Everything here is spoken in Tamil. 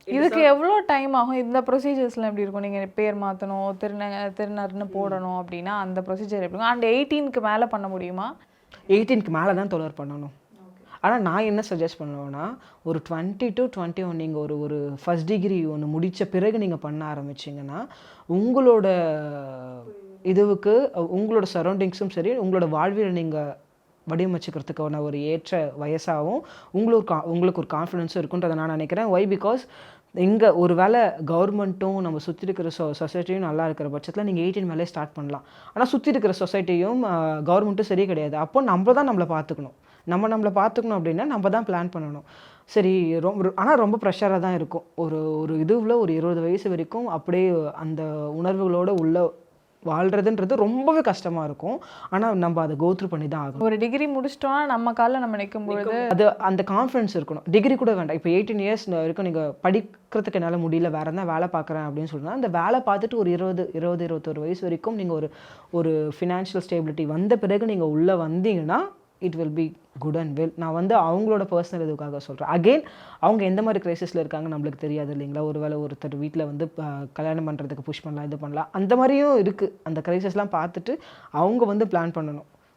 இதுக்கு எவ்வளோ டைம் ஆகும்? இந்த ப்ரொசீஜர்ஸ்லாம் எப்படி இருக்கும்? நீங்கள் பேர் மாற்றணும், திருநர்னு போடணும் அப்படின்னா அந்த ப்ரொசீஜர் எப்படி இருக்கும்? அண்ட் 18க்கு மேலே பண்ண முடியுமா? 18க்கு மேலே தான் தொடர் பண்ணணும். ஆனால் நான் என்ன சஜஸ்ட் பண்ணுவேன்னா, ஒரு 20 to 21 நீங்கள் ஒரு ஃபர்ஸ்ட் டிகிரி ஒன்று முடித்த பிறகு நீங்கள் பண்ண ஆரம்பிச்சிங்கன்னா, உங்களோட இதுவுக்கு உங்களோட சரௌண்டிங்ஸும் சரி, உங்களோட வாழ்வியல் நீங்கள் வடிவமைச்சுக்கிறதுக்கான ஒரு ஏற்ற வயசாகவும் உங்களுக்கு ஒரு கான்ஃபிடென்ஸும் இருக்குன்றதை நான் நினைக்கிறேன். ஒய் பிகாஸ் இங்கே ஒரு வேளை கவர்மெண்ட்டும் நம்ம சுற்றி இருக்கிற சொசைட்டியும் நல்லா இருக்கிற பட்சத்தில் நீங்கள் 18 மேலே ஸ்டார்ட் பண்ணலாம். ஆனால் சுற்றி இருக்கிற சொசைட்டியும் கவர்மெண்ட்டும் சரி கிடையாது. அப்போ நம்ம தான் நம்மளை பார்த்துக்கணும். நம்மளை பார்த்துக்கணும் அப்படின்னா நம்ம தான் பிளான் பண்ணணும். சரி, ஆனால் ரொம்ப ப்ரெஷராக தான் இருக்கும். ஒரு இதுவில் ஒரு 20 வயசு வரைக்கும் அப்படியே அந்த உணர்வுகளோடு உள்ள வாழ்கிறதுன்றது ரொம்பவே கஷ்டமாக இருக்கும். ஆனால் நம்ம அதை கோத்ரூ பண்ணி தான் ஆகணும். ஒரு டிகிரி முடிச்சிட்டோம்னா நம்ம காலில் நம்ம நிற்கும் பொழுது அது அந்த கான்ஃபிடன்ஸ் இருக்கணும். டிகிரி கூட வேண்டாம். இப்போ 18 இயர்ஸ் வரைக்கும் நீங்கள் படிக்கிறதுக்கு என்னால் முடியல, வேறு எதாவது வேலை பார்க்குறேன் அப்படின்னு சொன்னால், அந்த வேலை பார்த்துட்டு ஒரு 21 வயசு வரைக்கும் நீங்கள் ஒரு ஃபினான்ஷியல் ஸ்டேபிலிட்டி வந்த பிறகு நீங்கள் உள்ளே வந்தீங்கன்னா it will be good and well. நான் அவங்களோட பர்சனல் இதுக்காக சொல்கிறேன். அகெயின் அவங்க எந்த மாதிரி கிரைசிஸில் இருக்காங்க நம்மளுக்கு தெரியாது இல்லைங்களா? ஒரு வேளை ஒருத்தர் வீட்டில் கல்யாணம் பண்ணுறதுக்கு புஷ் பண்ணலாம், இது பண்ணலாம், அந்த மாதிரியும் இருக்குது. அந்த கிரைசிஸ்லாம் பார்த்துட்டு அவங்க பிளான் பண்ணணும்.